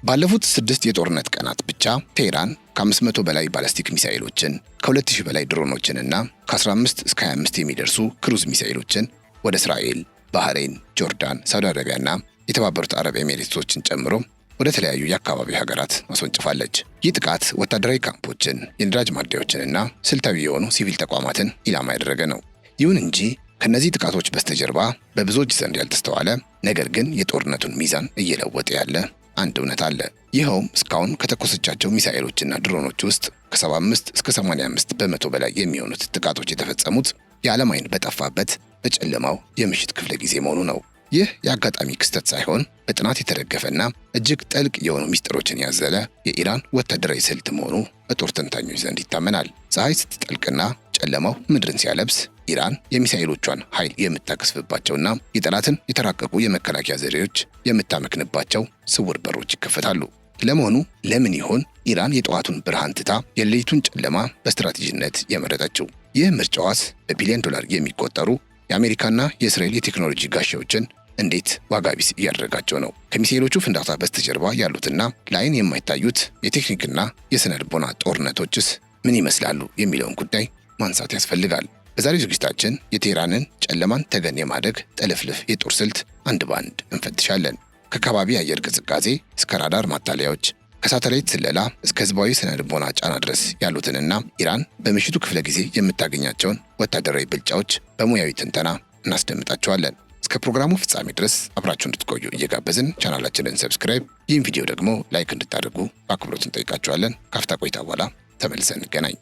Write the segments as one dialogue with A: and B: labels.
A: ባለፉት 6 የጦርነት ቀናት ብቻ ቴህራን ከ500 በላይ ባላስቲክ ሚሳኤሎችን፣ ከ2000 በላይ ድሮኖችንና ከ15 እስከ 25 የሚደርሱ ክሩዝ ሚሳኤሎችን ወደ እስራኤል፣ ባህሬን፣ ጆርዳን፣ ሳውዲ አረቢያና የተባበሩት አረብ ኤሚሬቶችን ጨምሮ ወደ ተለያዩ የአካባቢው ሀገራት ማስወንጭፋለች። ይህ ጥቃት ወታደራዊ ካምፖችን፣ የነዳጅ ማደያዎችንና ስልታዊ የሆኑ ሲቪል ተቋማትን ኢላማ ያደረገ ነው። ይሁን እንጂ ከነዚህ ጥቃቶች በስተጀርባ በብዙዎች ዘንድ ያልተስተዋለ ነገር ግን የጦርነቱን ሚዛን እየለወጠ ያለ አንድ እውነት አለ። ይኸውም እስካሁን ከተኮሰቻቸው ሚሳኤሎችና ድሮኖች ውስጥ ከ75 እስከ 85 በመቶ በላይ የሚሆኑት ጥቃቶች የተፈጸሙት የዓለም ዓይን በጠፋበት በጨለማው የምሽት ክፍለ ጊዜ መሆኑ ነው። ይህ የአጋጣሚ ክስተት ሳይሆን በጥናት የተደገፈና እጅግ ጥልቅ የሆኑ ሚስጥሮችን ያዘለ የኢራን ወታደራዊ ስልት መሆኑ በጦር ተንታኞች ዘንድ ይታመናል። ፀሐይ ስትጠልቅና ጨለማው ምድርን ሲያለብስ ኢራን የሚሳኤሎቿን ኃይል የምታከስፍባቸውና የጠላትን የተራቀቁ የመከላከያ ዘዴዎች የምታመክንባቸው ስውር በሮች ይከፈታሉ። ለመሆኑ ለምን ይሆን ኢራን የጠዋቱን ብርሃን ትታ የሌሊቱን ጨለማ በስትራቴጂነት የመረጠችው? ይህ ምርጫዋስ በቢሊዮን ዶላር የሚቆጠሩ የአሜሪካና የእስራኤል የቴክኖሎጂ ጋሻዎችን እንዴት ዋጋ ቢስ እያደረጋቸው ነው? ከሚሳኤሎቹ ፍንዳታ በስተጀርባ ያሉትና ለዓይን የማይታዩት የቴክኒክና የስነ ልቦና ጦርነቶችስ ምን ይመስላሉ የሚለውን ጉዳይ ማንሳት ያስፈልጋል። በዛሬው ዝግጅታችን የቴህራንን ጨለማን ተገን የማድረግ ጥልፍልፍ የጦር ስልት አንድ ባንድ እንፈትሻለን። ከከባቢ አየር ቅዝቃዜ እስከ ራዳር ማታለያዎች፣ ከሳተላይት ስለላ እስከ ህዝባዊ ስነ ልቦና ጫና ድረስ ያሉትንና ኢራን በምሽቱ ክፍለ ጊዜ የምታገኛቸውን ወታደራዊ ብልጫዎች በሙያዊ ትንተና እናስደምጣቸዋለን። እስከ ፕሮግራሙ ፍጻሜ ድረስ አብራችሁ እንድትቆዩ እየጋበዝን ቻናላችንን ሰብስክራይብ፣ ይህን ቪዲዮ ደግሞ ላይክ እንድታደርጉ በአክብሮት እንጠይቃችኋለን። ካፍታ ቆይታ በኋላ ተመልሰን እንገናኝ።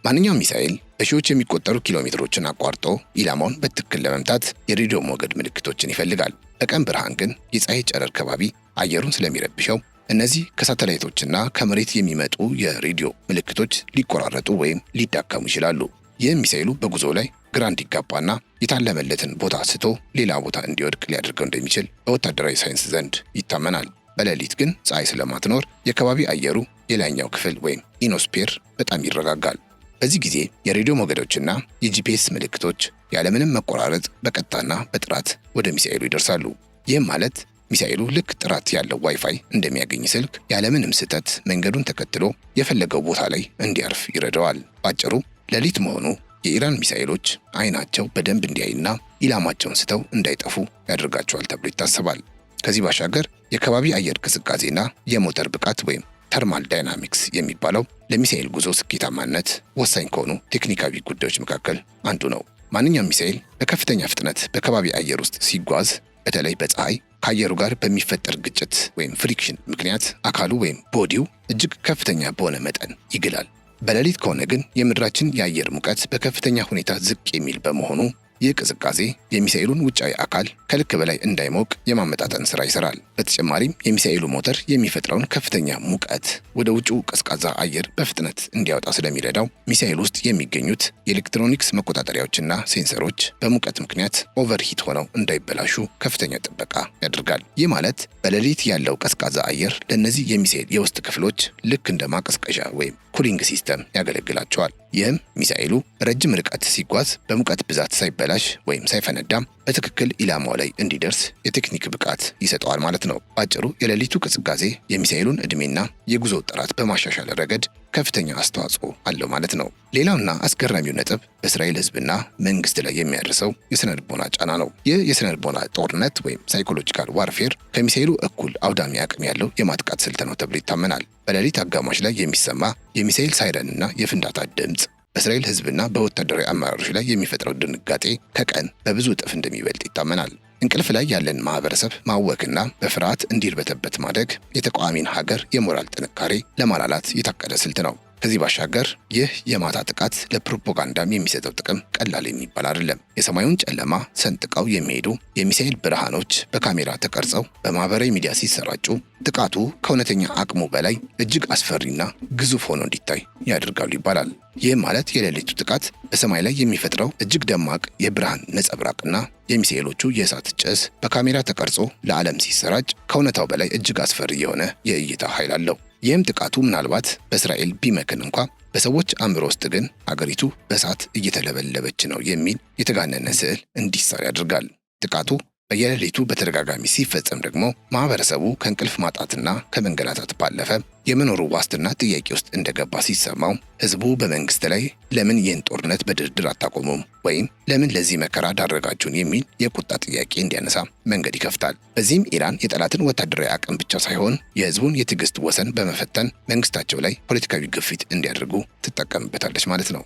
A: ማንኛውም ሚሳኤል በሺዎች የሚቆጠሩ ኪሎ ሜትሮችን አቋርጦ ኢላማውን በትክክል ለመምታት የሬዲዮ ሞገድ ምልክቶችን ይፈልጋል። በቀን ብርሃን ግን የፀሐይ ጨረር ከባቢ አየሩን ስለሚረብሸው እነዚህ ከሳተላይቶችና ከመሬት የሚመጡ የሬዲዮ ምልክቶች ሊቆራረጡ ወይም ሊዳከሙ ይችላሉ። ይህም ሚሳኤሉ በጉዞ ላይ ግራ እንዲጋባና የታለመለትን ቦታ ስቶ ሌላ ቦታ እንዲወድቅ ሊያደርገው እንደሚችል በወታደራዊ ሳይንስ ዘንድ ይታመናል። በሌሊት ግን ፀሐይ ስለማትኖር የከባቢ አየሩ የላይኛው ክፍል ወይም ኢኖስፔር በጣም ይረጋጋል። በዚህ ጊዜ የሬዲዮ ሞገዶችና የጂፒኤስ ምልክቶች ያለምንም መቆራረጥ በቀጥታና በጥራት ወደ ሚሳኤሉ ይደርሳሉ። ይህም ማለት ሚሳኤሉ ልክ ጥራት ያለው ዋይፋይ እንደሚያገኝ ስልክ ያለምንም ስህተት መንገዱን ተከትሎ የፈለገው ቦታ ላይ እንዲያርፍ ይረዳዋል። ባጭሩ ሌሊት መሆኑ የኢራን ሚሳኤሎች አይናቸው በደንብ እንዲያይና ኢላማቸውን ስተው እንዳይጠፉ ያደርጋቸዋል ተብሎ ይታሰባል። ከዚህ ባሻገር የከባቢ አየር ቅዝቃዜና የሞተር ብቃት ወይም ተርማል ዳይናሚክስ የሚባለው ለሚሳኤል ጉዞ ስኬታማነት ወሳኝ ከሆኑ ቴክኒካዊ ጉዳዮች መካከል አንዱ ነው። ማንኛውም ሚሳኤል በከፍተኛ ፍጥነት በከባቢ አየር ውስጥ ሲጓዝ በተለይ በፀሐይ ከአየሩ ጋር በሚፈጠር ግጭት ወይም ፍሪክሽን ምክንያት አካሉ ወይም ቦዲው እጅግ ከፍተኛ በሆነ መጠን ይግላል። በሌሊት ከሆነ ግን የምድራችን የአየር ሙቀት በከፍተኛ ሁኔታ ዝቅ የሚል በመሆኑ ይህ ቅዝቃዜ የሚሳኤሉን ውጫዊ አካል ከልክ በላይ እንዳይሞቅ የማመጣጠን ስራ ይሰራል። በተጨማሪም የሚሳኤሉ ሞተር የሚፈጥረውን ከፍተኛ ሙቀት ወደ ውጭው ቀዝቃዛ አየር በፍጥነት እንዲያወጣ ስለሚረዳው ሚሳኤል ውስጥ የሚገኙት የኤሌክትሮኒክስ መቆጣጠሪያዎችና ሴንሰሮች በሙቀት ምክንያት ኦቨርሂት ሆነው እንዳይበላሹ ከፍተኛ ጥበቃ ያደርጋል። ይህ ማለት በሌሊት ያለው ቀዝቃዛ አየር ለእነዚህ የሚሳኤል የውስጥ ክፍሎች ልክ እንደ ማቀዝቀዣ ወይም ኩሊንግ ሲስተም ያገለግላቸዋል። ይህም ሚሳኤሉ ረጅም ርቀት ሲጓዝ በሙቀት ብዛት ሳይበላሽ ወይም ሳይፈነዳም በትክክል ኢላማው ላይ እንዲደርስ የቴክኒክ ብቃት ይሰጠዋል ማለት ነው። ባጭሩ የሌሊቱ ቅዝቃዜ የሚሳኤሉን ዕድሜና የጉዞ ጥራት በማሻሻል ረገድ ከፍተኛ አስተዋጽኦ አለው ማለት ነው። ሌላውና አስገራሚው ነጥብ በእስራኤል ሕዝብና መንግስት ላይ የሚያደርሰው የስነ ልቦና ጫና ነው። ይህ የስነ ልቦና ጦርነት ወይም ሳይኮሎጂካል ዋርፌር ከሚሳኤሉ እኩል አውዳሚ አቅም ያለው የማጥቃት ስልት ነው ተብሎ ይታመናል። በሌሊት አጋማሽ ላይ የሚሰማ የሚሳኤል ሳይረንና የፍንዳታ ድምፅ በእስራኤል ሕዝብና በወታደራዊ አመራሮች ላይ የሚፈጥረው ድንጋጤ ከቀን በብዙ እጥፍ እንደሚበልጥ ይታመናል። እንቅልፍ ላይ ያለን ማህበረሰብ ማወክና በፍርሃት እንዲርበተበት ማድረግ የተቃዋሚን ሀገር የሞራል ጥንካሬ ለማላላት የታቀደ ስልት ነው። ከዚህ ባሻገር ይህ የማታ ጥቃት ለፕሮፓጋንዳም የሚሰጠው ጥቅም ቀላል የሚባል አይደለም። የሰማዩን ጨለማ ሰንጥቀው የሚሄዱ የሚሳኤል ብርሃኖች በካሜራ ተቀርጸው በማህበራዊ ሚዲያ ሲሰራጩ ጥቃቱ ከእውነተኛ አቅሙ በላይ እጅግ አስፈሪና ግዙፍ ሆኖ እንዲታይ ያደርጋሉ ይባላል። ይህም ማለት የሌሊቱ ጥቃት በሰማይ ላይ የሚፈጥረው እጅግ ደማቅ የብርሃን ነጸብራቅና የሚሳኤሎቹ የእሳት ጭስ በካሜራ ተቀርጾ ለዓለም ሲሰራጭ ከእውነታው በላይ እጅግ አስፈሪ የሆነ የእይታ ኃይል አለው። ይህም ጥቃቱ ምናልባት በእስራኤል ቢመክን እንኳ በሰዎች አእምሮ ውስጥ ግን አገሪቱ በእሳት እየተለበለበች ነው የሚል የተጋነነ ስዕል እንዲሳል ያደርጋል። ጥቃቱ በየሌሊቱ በተደጋጋሚ ሲፈጸም ደግሞ ማህበረሰቡ ከእንቅልፍ ማጣትና ከመንገላታት ባለፈ የመኖሩ ዋስትና ጥያቄ ውስጥ እንደገባ ሲሰማው ህዝቡ በመንግስት ላይ ለምን ይህን ጦርነት በድርድር አታቆሙም ወይም ለምን ለዚህ መከራ ዳረጋችሁን የሚል የቁጣ ጥያቄ እንዲያነሳ መንገድ ይከፍታል። በዚህም ኢራን የጠላትን ወታደራዊ አቅም ብቻ ሳይሆን የህዝቡን የትዕግስት ወሰን በመፈተን መንግስታቸው ላይ ፖለቲካዊ ግፊት እንዲያደርጉ ትጠቀምበታለች ማለት ነው።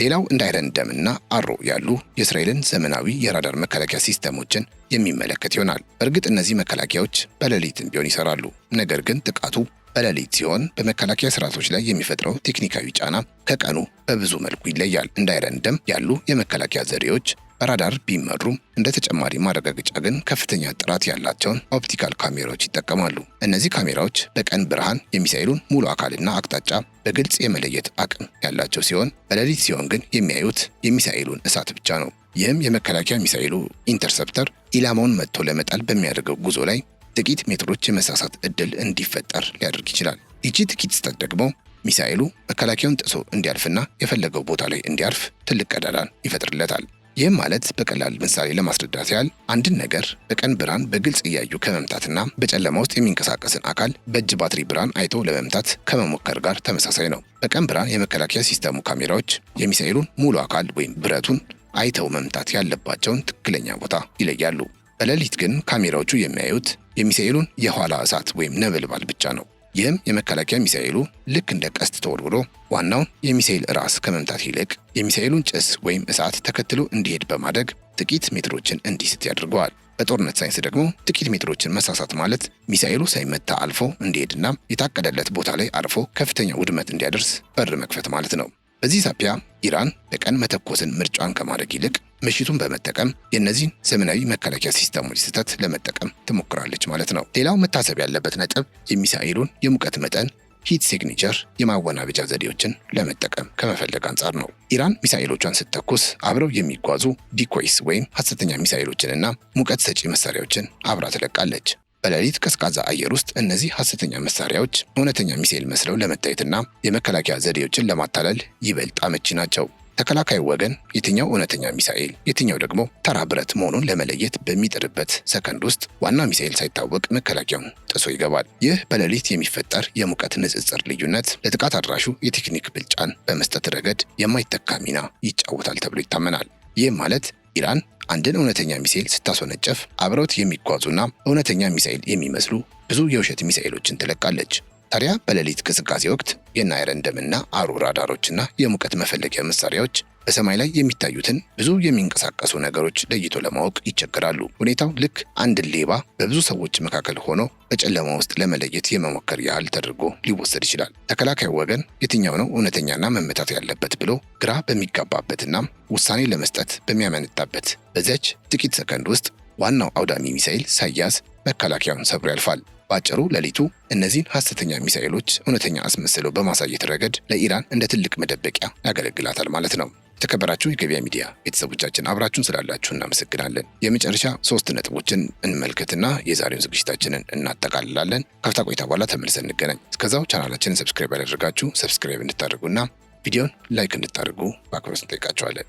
A: ሌላው እንደ አይረን ደምና አሮ ያሉ የእስራኤልን ዘመናዊ የራዳር መከላከያ ሲስተሞችን የሚመለከት ይሆናል። በእርግጥ እነዚህ መከላከያዎች በሌሊትም ቢሆን ይሰራሉ። ነገር ግን ጥቃቱ በሌሊት ሲሆን በመከላከያ ስርዓቶች ላይ የሚፈጥረው ቴክኒካዊ ጫና ከቀኑ በብዙ መልኩ ይለያል። እንደ አይረን ደም ያሉ የመከላከያ ዘዴዎች በራዳር ቢመሩም እንደ ተጨማሪ ማረጋገጫ ግን ከፍተኛ ጥራት ያላቸውን ኦፕቲካል ካሜራዎች ይጠቀማሉ። እነዚህ ካሜራዎች በቀን ብርሃን የሚሳኤሉን ሙሉ አካልና አቅጣጫ በግልጽ የመለየት አቅም ያላቸው ሲሆን በሌሊት ሲሆን ግን የሚያዩት የሚሳኤሉን እሳት ብቻ ነው። ይህም የመከላከያ ሚሳኤሉ ኢንተርሰፕተር ኢላማውን መጥቶ ለመጣል በሚያደርገው ጉዞ ላይ ጥቂት ሜትሮች የመሳሳት እድል እንዲፈጠር ሊያደርግ ይችላል። ይቺ ጥቂት ስህተት ደግሞ ሚሳኤሉ መከላከያውን ጥሶ እንዲያልፍና የፈለገው ቦታ ላይ እንዲያርፍ ትልቅ ቀዳዳን ይፈጥርለታል። ይህም ማለት በቀላል ምሳሌ ለማስረዳት ያህል አንድን ነገር በቀን ብርሃን በግልጽ እያዩ ከመምታትና በጨለማ ውስጥ የሚንቀሳቀስን አካል በእጅ ባትሪ ብርሃን አይቶ ለመምታት ከመሞከር ጋር ተመሳሳይ ነው። በቀን ብርሃን የመከላከያ ሲስተሙ ካሜራዎች የሚሳኤሉን ሙሉ አካል ወይም ብረቱን አይተው መምታት ያለባቸውን ትክክለኛ ቦታ ይለያሉ። በሌሊት ግን ካሜራዎቹ የሚያዩት የሚሳኤሉን የኋላ እሳት ወይም ነበልባል ብቻ ነው። ይህም የመከላከያ ሚሳኤሉ ልክ እንደ ቀስት ተወርውሮ ዋናውን የሚሳኤል ራስ ከመምታት ይልቅ የሚሳኤሉን ጭስ ወይም እሳት ተከትሎ እንዲሄድ በማድረግ ጥቂት ሜትሮችን እንዲስት ያደርገዋል። በጦርነት ሳይንስ ደግሞ ጥቂት ሜትሮችን መሳሳት ማለት ሚሳኤሉ ሳይመታ አልፎ እንዲሄድና የታቀደለት ቦታ ላይ አርፎ ከፍተኛ ውድመት እንዲያደርስ በር መክፈት ማለት ነው። በዚህ ሳቢያ ኢራን በቀን መተኮስን ምርጫን ከማድረግ ይልቅ ምሽቱን በመጠቀም የእነዚህን ዘመናዊ መከላከያ ሲስተሞች ስህተት ለመጠቀም ትሞክራለች ማለት ነው። ሌላው መታሰብ ያለበት ነጥብ የሚሳኤሉን የሙቀት መጠን ሂት ሲግኒቸር የማወናበጃ ዘዴዎችን ለመጠቀም ከመፈለግ አንጻር ነው። ኢራን ሚሳኤሎቿን ስትተኩስ አብረው የሚጓዙ ዲኮይስ ወይም ሐሰተኛ ሚሳኤሎችንና ሙቀት ሰጪ መሳሪያዎችን አብራ ትለቃለች። በሌሊት ቀዝቃዛ አየር ውስጥ እነዚህ ሐሰተኛ መሳሪያዎች እውነተኛ ሚሳኤል መስለው ለመታየትና የመከላከያ ዘዴዎችን ለማታለል ይበልጥ አመቺ ናቸው። ተከላካዩ ወገን የትኛው እውነተኛ ሚሳኤል የትኛው ደግሞ ተራ ብረት መሆኑን ለመለየት በሚጥርበት ሰከንድ ውስጥ ዋና ሚሳኤል ሳይታወቅ መከላከያውን ጥሶ ይገባል። ይህ በሌሊት የሚፈጠር የሙቀት ንጽጽር ልዩነት ለጥቃት አድራሹ የቴክኒክ ብልጫን በመስጠት ረገድ የማይተካ ሚና ይጫወታል ተብሎ ይታመናል። ይህም ማለት ኢራን አንድን እውነተኛ ሚሳኤል ስታስወነጨፍ አብረውት የሚጓዙና እውነተኛ ሚሳኤል የሚመስሉ ብዙ የውሸት ሚሳኤሎችን ትለቃለች። ታዲያ በሌሊት ቅዝቃዜ ወቅት የእነ አይረን ደምና አሮ ራዳሮችና የሙቀት መፈለጊያ መሳሪያዎች በሰማይ ላይ የሚታዩትን ብዙ የሚንቀሳቀሱ ነገሮች ለይቶ ለማወቅ ይቸገራሉ። ሁኔታው ልክ አንድን ሌባ በብዙ ሰዎች መካከል ሆኖ በጨለማ ውስጥ ለመለየት የመሞከር ያህል ተደርጎ ሊወሰድ ይችላል። ተከላካዩ ወገን የትኛው ነው እውነተኛና መመታት ያለበት ብሎ ግራ በሚጋባበትና ውሳኔ ለመስጠት በሚያመነታበት በዚያች ጥቂት ሰከንድ ውስጥ ዋናው አውዳሚ ሚሳኤል ሳይያዝ መከላከያውን ሰብሮ ያልፋል። በአጭሩ ሌሊቱ እነዚህን ሐሰተኛ ሚሳኤሎች እውነተኛ አስመስለው በማሳየት ረገድ ለኢራን እንደ ትልቅ መደበቂያ ያገለግላታል ማለት ነው። የተከበራችሁ የገበያ ሚዲያ ቤተሰቦቻችን አብራችሁን ስላላችሁ እናመሰግናለን። የመጨረሻ 3 ነጥቦችን እንመልከትና የዛሬውን ዝግጅታችንን እናጠቃልላለን። ከፍታ ቆይታ በኋላ ተመልሰን እንገናኝ። እስከዛው ቻናላችንን ሰብስክራይብ ያላደረጋችሁ ሰብስክራይብ እንድታደርጉና ቪዲዮን ላይክ እንድታደርጉ በአክብሮት እንጠይቃችኋለን።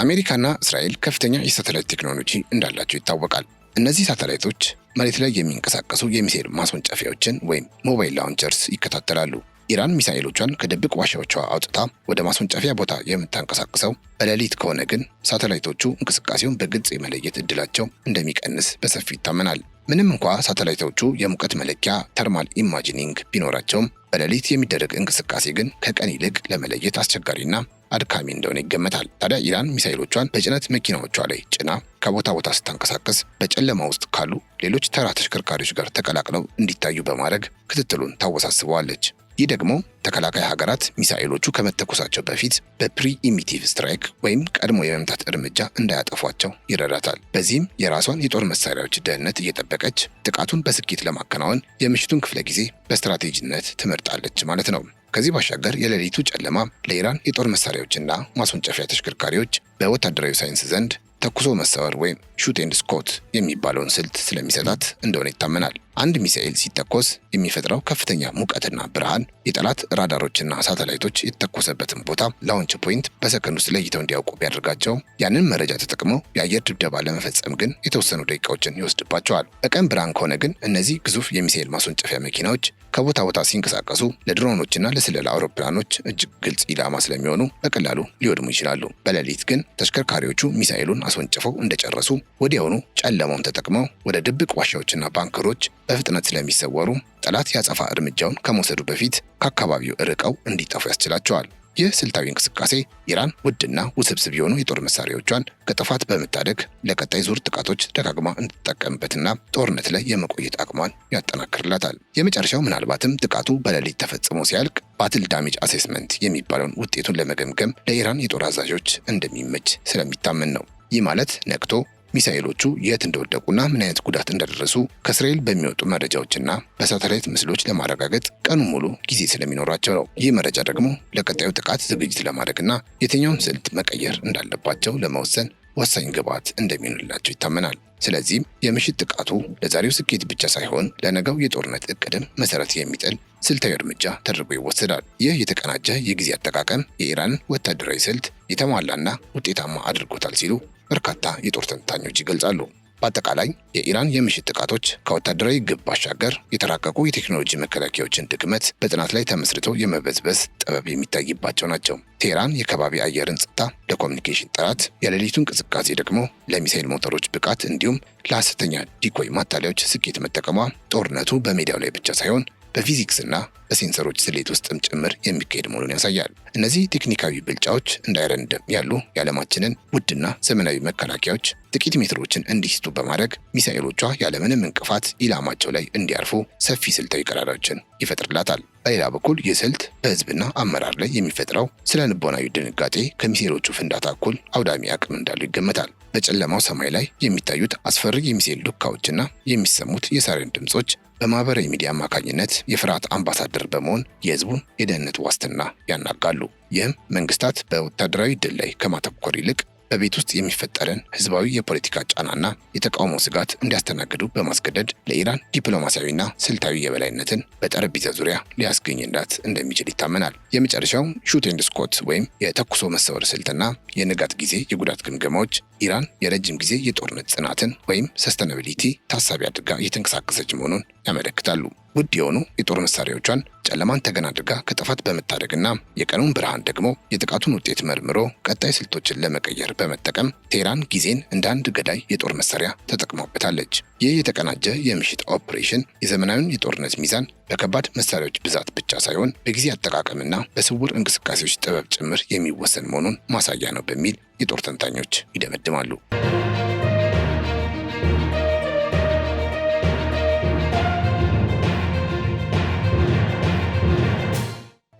A: አሜሪካና እስራኤል ከፍተኛ የሳተላይት ቴክኖሎጂ እንዳላቸው ይታወቃል። እነዚህ ሳተላይቶች መሬት ላይ የሚንቀሳቀሱ የሚሳኤል ማስወንጨፊያዎችን ወይም ሞባይል ላውንቸርስ ይከታተላሉ። ኢራን ሚሳኤሎቿን ከድብቅ ዋሻዎቿ አውጥታ ወደ ማስወንጨፊያ ቦታ የምታንቀሳቅሰው በሌሊት ከሆነ ግን ሳተላይቶቹ እንቅስቃሴውን በግልጽ የመለየት እድላቸው እንደሚቀንስ በሰፊው ይታመናል። ምንም እንኳ ሳተላይቶቹ የሙቀት መለኪያ ተርማል ኢማጂኒንግ ቢኖራቸውም በሌሊት የሚደረግ እንቅስቃሴ ግን ከቀን ይልቅ ለመለየት አስቸጋሪና አድካሚ እንደሆነ ይገመታል። ታዲያ ኢራን ሚሳኤሎቿን በጭነት መኪናዎቿ ላይ ጭና ከቦታ ቦታ ስታንቀሳቀስ በጨለማ ውስጥ ካሉ ሌሎች ተራ ተሽከርካሪዎች ጋር ተቀላቅለው እንዲታዩ በማድረግ ክትትሉን ታወሳስበዋለች። ይህ ደግሞ ተከላካይ ሀገራት ሚሳኤሎቹ ከመተኮሳቸው በፊት በፕሪኢሚቲቭ ስትራይክ ወይም ቀድሞ የመምታት እርምጃ እንዳያጠፏቸው ይረዳታል። በዚህም የራሷን የጦር መሳሪያዎች ደህንነት እየጠበቀች ጥቃቱን በስኬት ለማከናወን የምሽቱን ክፍለ ጊዜ በስትራቴጂነት ትመርጣለች ማለት ነው። ከዚህ ባሻገር የሌሊቱ ጨለማ ለኢራን የጦር መሳሪያዎችና ማስወንጨፊያ ተሽከርካሪዎች በወታደራዊ ሳይንስ ዘንድ ተኩሶ መሰወር ወይም ሹት ኤንድ ስኮት የሚባለውን ስልት ስለሚሰጣት እንደሆነ ይታመናል። አንድ ሚሳኤል ሲተኮስ የሚፈጥረው ከፍተኛ ሙቀትና ብርሃን የጠላት ራዳሮችና ሳተላይቶች የተተኮሰበትን ቦታ ላውንች ፖይንት በሰከንድ ውስጥ ለይተው እንዲያውቁ ቢያደርጋቸው ያንን መረጃ ተጠቅመው የአየር ድብደባ ለመፈጸም ግን የተወሰኑ ደቂቃዎችን ይወስድባቸዋል። በቀን ብርሃን ከሆነ ግን እነዚህ ግዙፍ የሚሳኤል ማስወንጨፊያ መኪናዎች ከቦታ ቦታ ሲንቀሳቀሱ ለድሮኖችና ለስለላ አውሮፕላኖች እጅግ ግልጽ ኢላማ ስለሚሆኑ በቀላሉ ሊወድሙ ይችላሉ። በሌሊት ግን ተሽከርካሪዎቹ ሚሳኤሉን አስወንጭፈው እንደጨረሱ ወዲያውኑ ጨለማውን ተጠቅመው ወደ ድብቅ ዋሻዎችና ባንከሮች በፍጥነት ስለሚሰወሩ ጠላት ያጸፋ እርምጃውን ከመውሰዱ በፊት ከአካባቢው ርቀው እንዲጠፉ ያስችላቸዋል። ይህ ስልታዊ እንቅስቃሴ ኢራን ውድና ውስብስብ የሆኑ የጦር መሳሪያዎቿን ከጥፋት በመታደግ ለቀጣይ ዙር ጥቃቶች ደጋግማ እንድትጠቀምበትና ጦርነት ላይ የመቆየት አቅሟን ያጠናክርላታል። የመጨረሻው ምናልባትም ጥቃቱ በሌሊት ተፈጽሞ ሲያልቅ ባትል ዳሜጅ አሴስመንት የሚባለውን ውጤቱን ለመገምገም ለኢራን የጦር አዛዦች እንደሚመች ስለሚታመን ነው። ይህ ማለት ነቅቶ ሚሳኤሎቹ የት እንደወደቁና ምን አይነት ጉዳት እንደደረሱ ከእስራኤል በሚወጡ መረጃዎችና በሳተላይት ምስሎች ለማረጋገጥ ቀኑን ሙሉ ጊዜ ስለሚኖራቸው ነው። ይህ መረጃ ደግሞ ለቀጣዩ ጥቃት ዝግጅት ለማድረግና የትኛውን ስልት መቀየር እንዳለባቸው ለመወሰን ወሳኝ ግብዓት እንደሚሆንላቸው ይታመናል። ስለዚህም የምሽት ጥቃቱ ለዛሬው ስኬት ብቻ ሳይሆን ለነገው የጦርነት እቅድም መሰረት የሚጥል ስልታዊ እርምጃ ተደርጎ ይወሰዳል። ይህ የተቀናጀ የጊዜ አጠቃቀም የኢራንን ወታደራዊ ስልት የተሟላና ውጤታማ አድርጎታል ሲሉ በርካታ የጦር ተንታኞች ይገልጻሉ። በአጠቃላይ የኢራን የምሽት ጥቃቶች ከወታደራዊ ግብ ባሻገር የተራቀቁ የቴክኖሎጂ መከላከያዎችን ድክመት በጥናት ላይ ተመስርተው የመበዝበዝ ጥበብ የሚታይባቸው ናቸው። ቴህራን የከባቢ አየርን ጸጥታ፣ ለኮሚኒኬሽን ጥራት፣ የሌሊቱ እንቅስቃሴ ደግሞ ለሚሳኤል ሞተሮች ብቃት እንዲሁም ለሐሰተኛ ዲኮይ ማታለያዎች ስኬት መጠቀሟ ጦርነቱ በሜዳው ላይ ብቻ ሳይሆን በፊዚክስና በሴንሰሮች ስሌት ውስጥም ጭምር የሚካሄድ መሆኑን ያሳያል። እነዚህ ቴክኒካዊ ብልጫዎች እንደ አይረን ደም ያሉ የዓለማችንን ውድና ዘመናዊ መከላከያዎች ጥቂት ሜትሮችን እንዲስቱ በማድረግ ሚሳኤሎቿ ያለምንም እንቅፋት ኢላማቸው ላይ እንዲያርፉ ሰፊ ስልታዊ ቀዳዳዎችን ይፈጥርላታል። በሌላ በኩል ይህ ስልት በህዝብና አመራር ላይ የሚፈጥረው ስነ ልቦናዊ ድንጋጤ ከሚሳኤሎቹ ፍንዳታ እኩል አውዳሚ አቅም እንዳለው ይገመታል። በጨለማው ሰማይ ላይ የሚታዩት አስፈሪ የሚሳኤል ዱካዎችና የሚሰሙት የሳይረን ድምጾች በማህበራዊ ሚዲያ አማካኝነት የፍርሃት አምባሳደር በመሆን የህዝቡን የደህንነት ዋስትና ያናጋሉ። ይህም መንግስታት በወታደራዊ ድል ላይ ከማተኮር ይልቅ በቤት ውስጥ የሚፈጠርን ህዝባዊ የፖለቲካ ጫናና የተቃውሞ ስጋት እንዲያስተናግዱ በማስገደድ ለኢራን ዲፕሎማሲያዊና ስልታዊ የበላይነትን በጠረጴዛ ዙሪያ ሊያስገኝላት እንደሚችል ይታመናል። የመጨረሻው ሹት ኤንድ ስኮት ወይም የተኩሶ መሰወር ስልትና የንጋት ጊዜ የጉዳት ግምገማዎች ኢራን የረጅም ጊዜ የጦርነት ጽናትን ወይም ሰስተናቢሊቲ ታሳቢ አድርጋ እየተንቀሳቀሰች መሆኑን ያመለክታሉ። ውድ የሆኑ የጦር መሳሪያዎቿን ጨለማን ተገን አድርጋ ከጥፋት በመታደግና የቀኑን ብርሃን ደግሞ የጥቃቱን ውጤት መርምሮ ቀጣይ ስልቶችን ለመቀየር በመጠቀም ቴህራን ጊዜን እንደ አንድ ገዳይ የጦር መሳሪያ ተጠቅማበታለች። ይህ የተቀናጀ የምሽት ኦፕሬሽን የዘመናዊውን የጦርነት ሚዛን በከባድ መሳሪያዎች ብዛት ብቻ ሳይሆን በጊዜ አጠቃቀምና በስውር እንቅስቃሴዎች ጥበብ ጭምር የሚወሰን መሆኑን ማሳያ ነው በሚል የጦር ተንታኞች ይደመድማሉ።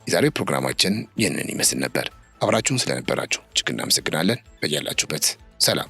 A: የዛሬው ፕሮግራማችን ይህንን ይመስል ነበር። አብራችሁን ስለነበራችሁ እጅግ እናመሰግናለን። በያላችሁበት ሰላም።